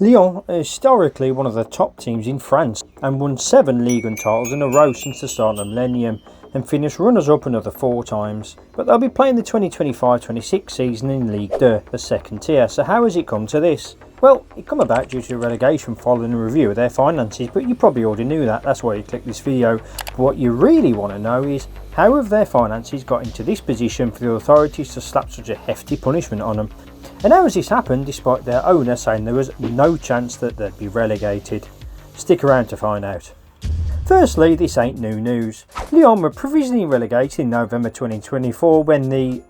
Lyon is historically one of the top teams in France and won 7 Ligue 1 titles in a row since the start of the millennium and finished runners-up another 4 times. But they'll be playing the 2025-26 season in Ligue 2, the second tier, so how has it come to this? Well, it come about due to relegation following a review of their finances, but you probably already knew that, that's why you clicked this video. But what you really want to know is, how have their finances got into this position for the authorities to slap such a hefty punishment on them? And how has this happened despite their owner saying there was no chance that they'd be relegated? Stick around to find out. Firstly, this ain't new news. Lyon were provisionally relegated in November 2024 when the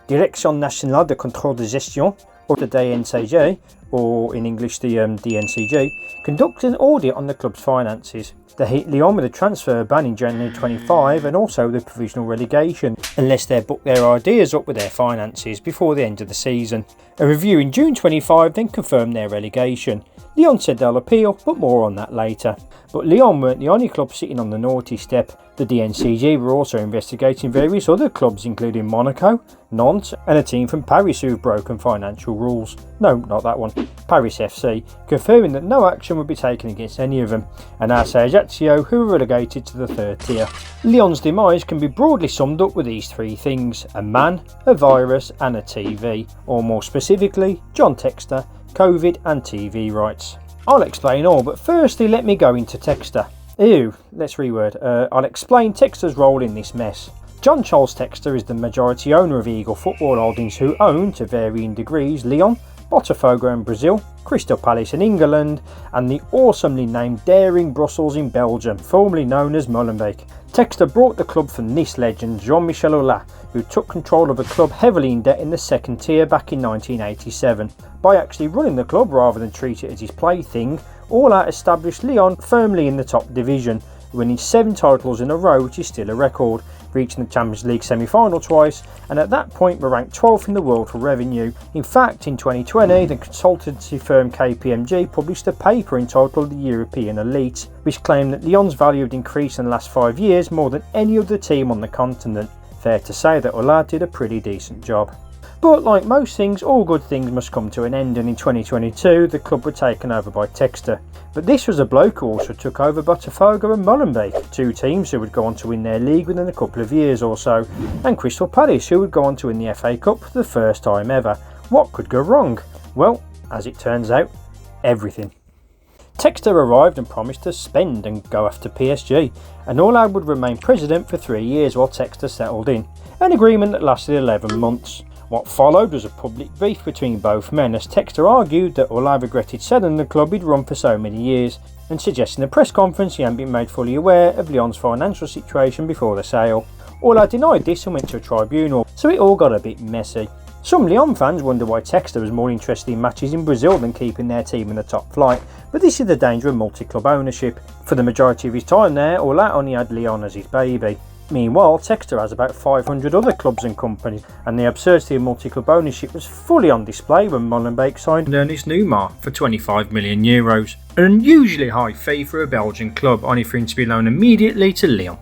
Direction Nationale de Contrôle de Gestion, or the DNCG, or in English the DNCG, conducted an audit on the club's finances. They hit Lyon with a transfer ban in January 25 and also the provisional relegation, unless they book their ideas up with their finances before the end of the season. A review in June 25 then confirmed their relegation. Lyon said they'll appeal, but more on that later. But Lyon weren't the only club sitting on the naughty step. The DNCG were also investigating various other clubs including Monaco, Nantes and a team from Paris who've broken financial rules. No, not that one. Paris FC, confirming that no action would be taken against any of them, and RC Ajaccio, who were relegated to the 3rd tier. Lyon's demise can be broadly summed up with these 3 things: a man, a virus and a TV, or more specifically, John Textor, COVID and TV rights. I'll explain all, but firstly let me go into Textor. Let's reword. I'll explain Textor's role in this mess. John Charles Textor is the majority owner of Eagle Football Holdings, who own, to varying degrees, Lyon, Botafogo in Brazil, Crystal Palace in England, and the awesomely named Daring Brussels in Belgium, formerly known as Molenbeek. Textor brought the club from Nice legend Jean-Michel Aulas, who took control of a club heavily in debt in the 2nd tier back in 1987. By actually running the club rather than treat it as his plaything, Aulas established Lyon firmly in the top division, winning 7 titles in a row, which is still a record, reaching the Champions League semi-final twice, and at that point were ranked 12th in the world for revenue. In fact, in 2020, the consultancy firm KPMG published a paper entitled The European Elite, which claimed that Lyon's value had increased in the last 5 years more than any other team on the continent. Fair to say that Aulas did a pretty decent job. But like most things, all good things must come to an end, and in 2022 the club were taken over by Textor. But this was a bloke who also took over Botafogo and Molenbeek, 2 teams who would go on to win their league within a couple of years or so, and Crystal Palace, who would go on to win the FA Cup for the first time ever. What could go wrong? Well, as it turns out, everything. Textor arrived and promised to spend and go after PSG, and Aulas would remain president for 3 years while Textor settled in, an agreement that lasted 11 months. What followed was a public beef between both men, as Textor argued that Aulas regretted selling the club he'd run for so many years, and suggesting in a press conference he hadn't been made fully aware of Lyon's financial situation before the sale. Aulas denied this and went to a tribunal, so it all got a bit messy. Some Lyon fans wonder why Textor was more interested in matches in Brazil than keeping their team in the top flight, but this is the danger of multi-club ownership. For the majority of his time there, Aulas only had Lyon as his baby. Meanwhile, Textor has about 500 other clubs and companies, and the absurdity of multi-club ownership was fully on display when Molenbeek signed Ernest Newmar for €25 million, an unusually high fee for a Belgian club, only for him to be loaned immediately to Lyon.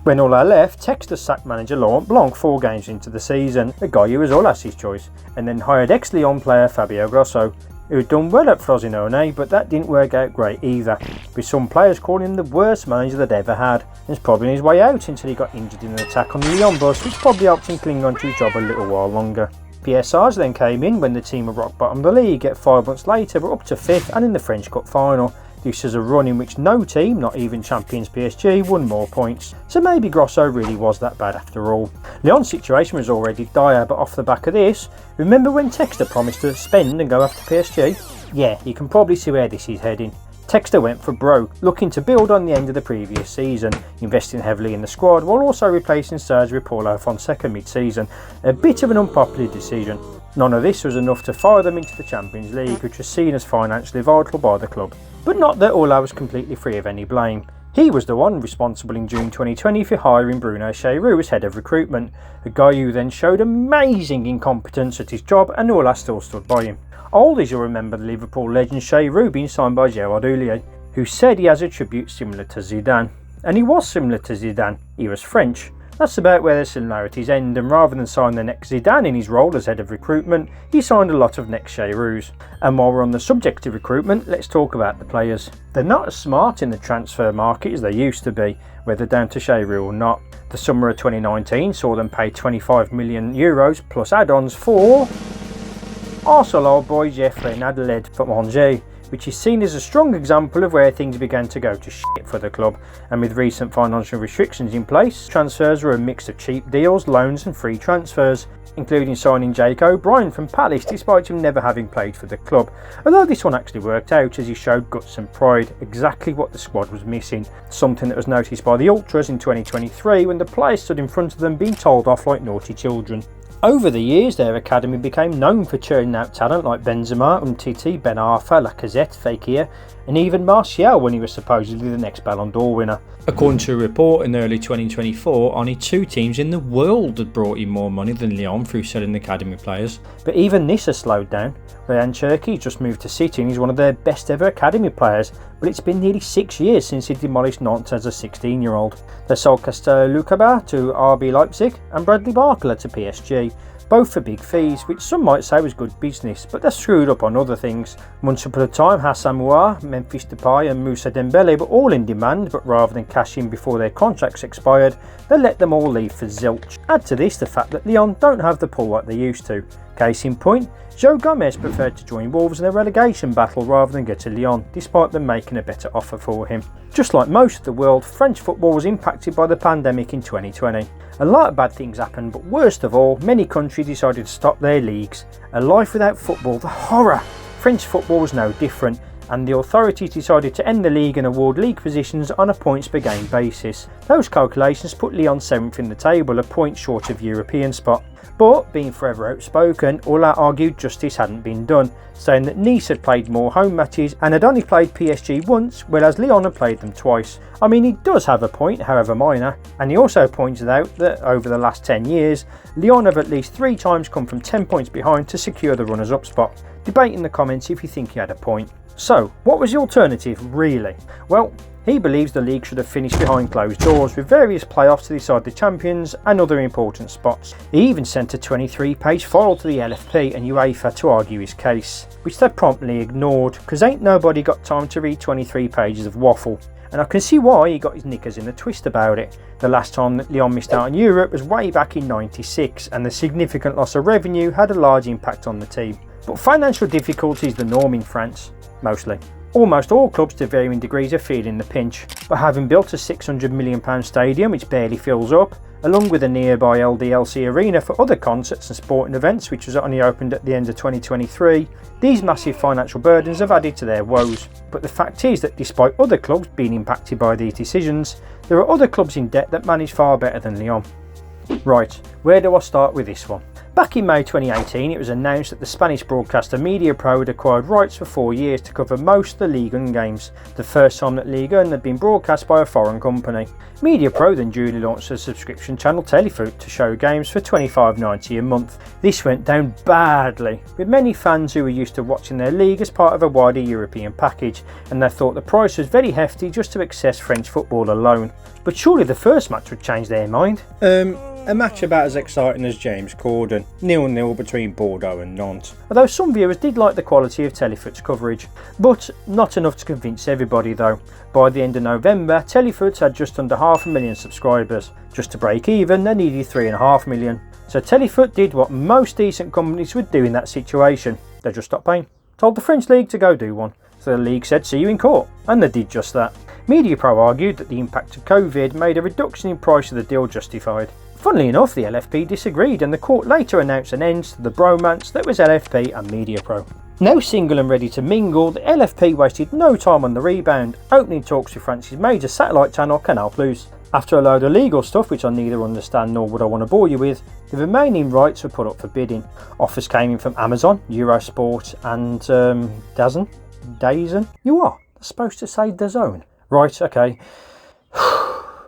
When Aulas left, Textor sacked manager Laurent Blanc 4 games into the season, a guy who was Aulas' choice, and then hired ex-Lyon player Fabio Grosso, who had done well at Frosinone, but that didn't work out great either, with some players calling him the worst manager they'd ever had, and was probably on his way out until he got injured in an attack on the Lyon bus, which probably helped him cling on to his job a little while longer. PSRs then came in when the team were rock bottom of the league, yet 5 months later were up to 5th and in the French Cup final. This is a run in which no team, not even champions PSG, won more points, so maybe Grosso really was that bad after all. Lyon's situation was already dire, but off the back of this, remember when Textor promised to spend and go after PSG? Yeah, you can probably see where this is heading. Textor went for broke, looking to build on the end of the previous season, investing heavily in the squad while also replacing Sergio Paulo Fonseca mid-season, a bit of an unpopular decision. None of this was enough to fire them into the Champions League, which was seen as financially vital by the club. But not that Aulas was completely free of any blame. He was the one responsible in June 2020 for hiring Bruno Cheyrou as head of recruitment, a guy who then showed amazing incompetence at his job, and Aulas still stood by him. Old as you'll remember the Liverpool legend Cheyrou being signed by Gerard Houllier, who said he has attributes similar to Zidane. And he was similar to Zidane. He was French, That's about where the similarities end, and rather than sign the next Zidane in his role as head of recruitment, he signed a lot of next Giroux. And while we're on the subject of recruitment, let's talk about the players. They're not as smart in the transfer market as they used to be, whether down to Giroux or not. The summer of 2019 saw them pay €25 million plus add-ons for Arsenal old boy Jeffrey Nadaled from Angers, which is seen as a strong example of where things began to go to shit for the club, and with recent financial restrictions in place, transfers were a mix of cheap deals, loans and free transfers, including signing Jake O'Brien from Palace despite him never having played for the club, although this one actually worked out as he showed guts and pride, exactly what the squad was missing, something that was noticed by the Ultras in 2023 when the players stood in front of them being told off like naughty children. Over the years, their academy became known for churning out talent like Benzema, Umtiti, Ben Arfa, Lacazette, Fekir, and even Martial when he was supposedly the next Ballon d'Or winner. According to a report in early 2024, only 2 teams in the world had brought in more money than Lyon through selling academy players. But even this has slowed down. Ryan Cherki just moved to City and he's one of their best ever academy players, but it's been nearly 6 years since he demolished Nantes as a 16-year-old. They sold Castello Lucaba to RB Leipzig and Bradley Barcola to PSG, both for big fees, which some might say was good business, but they're screwed up on other things. Once upon a time, Hassan Mouar, Memphis Depay and Moussa Dembele were all in demand, but rather than cash in before their contracts expired, they let them all leave for zilch. Add to this the fact that Lyon don't have the pull like they used to. Case in point, Joe Gomez preferred to join Wolves in a relegation battle rather than go to Lyon, despite them making a better offer for him. Just like most of the world, French football was impacted by the pandemic in 2020. A lot of bad things happened, but worst of all, many countries decided to stop their leagues. A life without football, the horror! French football was no different, and the authorities decided to end the league and award league positions on a points per game basis. Those calculations put Lyon 7th in the table, a point short of European spot. But, being forever outspoken, Ola argued justice hadn't been done, saying that Nice had played more home matches and had only played PSG once, whereas Lyon had played them twice. I mean, he does have a point, however minor, and he also pointed out that over the last 10 years, Lyon have at least 3 times come from 10 points behind to secure the runners-up spot. Debate in the comments if you think he had a point. So, what was the alternative, really? Well, he believes the league should have finished behind closed doors with various playoffs to decide the champions and other important spots. He even sent a 23-page file to the LFP and UEFA to argue his case, which they promptly ignored, because ain't nobody got time to read 23 pages of waffle. And I can see why he got his knickers in a twist about it. The last time that Lyon missed out on Europe was way back in '96, and the significant loss of revenue had a large impact on the team. But financial difficulty is the norm in France, mostly. Almost all clubs to varying degrees are feeling the pinch, but having built a £600 million stadium which barely fills up, along with a nearby LDLC arena for other concerts and sporting events which was only opened at the end of 2023, these massive financial burdens have added to their woes. But the fact is that despite other clubs being impacted by these decisions, there are other clubs in debt that manage far better than Lyon. Right, where do I start with this one? Back in May 2018, it was announced that the Spanish broadcaster MediaPro had acquired rights for 4 years to cover most of the Ligue 1 games, the first time that Ligue 1 had been broadcast by a foreign company. MediaPro then duly launched a subscription channel Telefoot to show games for $25.90 a month. This went down badly, with many fans who were used to watching their league as part of a wider European package, and they thought the price was very hefty just to access French football alone. But surely the first match would change their mind. A match about as exciting as James Corden, 0-0 between Bordeaux and Nantes. Although some viewers did like the quality of Telefoot's coverage, but not enough to convince everybody though. By the end of November, Telefoot had just under 500,000 subscribers. Just to break even, they needed 3.5 million. So Telefoot did what most decent companies would do in that situation. They just stopped paying. Told the French league to go do one. So the league said, see you in court. And they did just that. MediaPro argued that the impact of COVID made a reduction in price of the deal justified. Funnily enough, the LFP disagreed and the court later announced an end to the bromance that was LFP and MediaPro. Now single and ready to mingle, the LFP wasted no time on the rebound, opening talks with France's major satellite channel Canal+. After a load of legal stuff which I neither understand nor would I want to bore you with, the remaining rights were put up for bidding. Offers came in from Amazon, Eurosport and DAZN? You are supposed to say DAZN. Right, okay.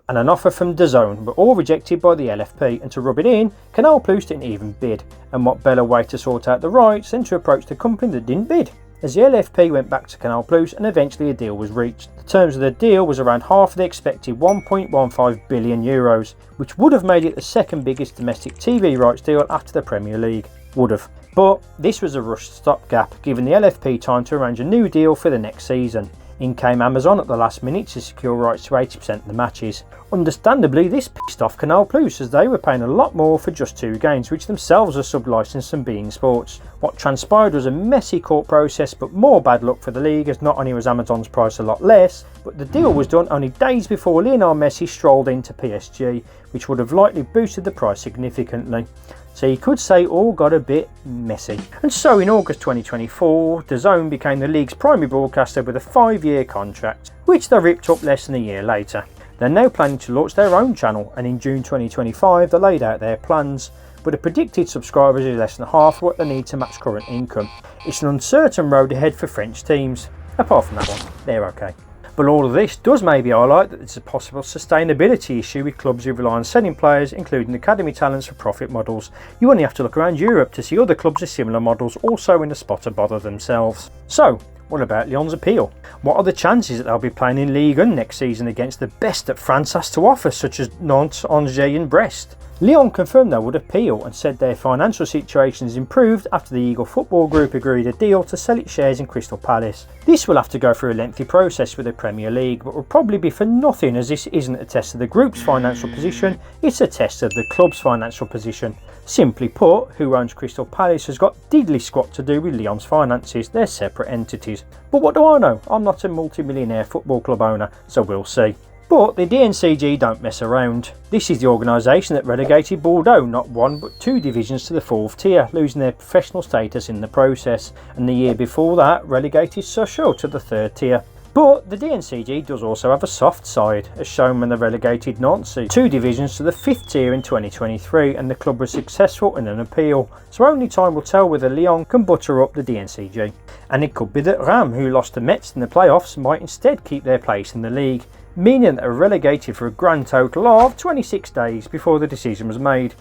And an offer from DAZN, but all rejected by the LFP, and to rub it in, Canal+ didn't even bid, and what better way to sort out the rights than to approach the company that didn't bid? as the LFP went back to Canal Plus and eventually a deal was reached. The terms of the deal was around half of the expected €1.15 billion, which would have made it the second biggest domestic TV rights deal after the Premier League. Would have. But this was a rushed stopgap, giving the LFP time to arrange a new deal for the next season. In came Amazon at the last minute to secure rights to 80% of the matches. Understandably, this pissed off Canal Plus, as they were paying a lot more for just 2 games, which themselves are sub-licensed from Bein Sports. What transpired was a messy court process, but more bad luck for the league, as not only was Amazon's price a lot less, but the deal was done only days before Lionel Messi strolled into PSG, which would have likely boosted the price significantly. So you could say all got a bit messy. And so in August 2024, DAZN became the league's primary broadcaster with a 5-year contract, which they ripped up less than a year later. They're now planning to launch their own channel, and in June 2025 they laid out their plans, but the predicted subscribers is less than half what they need to match current income. It's an uncertain road ahead for French teams. Apart from that one, they're okay. But all of this does maybe highlight that there's a possible sustainability issue with clubs who rely on selling players, including academy talents, for profit models. You only have to look around Europe to see other clubs with similar models also in the spot to bother themselves. So, what about Lyon's appeal? What are the chances that they'll be playing in Ligue 1 next season against the best that France has to offer, such as Nantes, Angers and Brest? Lyon confirmed they would appeal and said their financial situation has improved after the Eagle Football Group agreed a deal to sell its shares in Crystal Palace. This will have to go through a lengthy process with the Premier League, but will probably be for nothing, as this isn't a test of the group's financial position, it's a test of the club's financial position. Simply put, who owns Crystal Palace has got diddly squat to do with Lyon's finances, they're separate entities. But what do I know? I'm not a multi-millionaire football club owner, so we'll see. But the DNCG don't mess around. This is the organisation that relegated Bordeaux not 1 but 2 divisions to the 4th tier, losing their professional status in the process, and the year before that relegated Sochaux to the 3rd tier. But the DNCG does also have a soft side, as shown when they relegated Nantes 2 divisions to the 5th tier in 2023, and the club was successful in an appeal, so only time will tell whether Lyon can butter up the DNCG. And it could be that Reims, who lost to Metz in the playoffs, might instead keep their place in the league, meaning that they were relegated for a grand total of 26 days before the decision was made,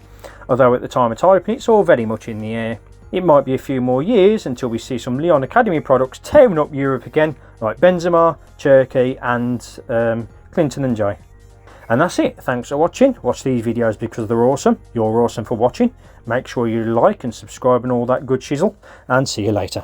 although at the time of typing it's all very much in the air. It might be a few more years until we see some Lyon Academy products tearing up Europe again, like Benzema, Cherki and Clinton and Jay. And that's it. Thanks for watching. Watch these videos because they're awesome. You're awesome for watching. Make sure you like and subscribe and all that good shizzle, and see you later.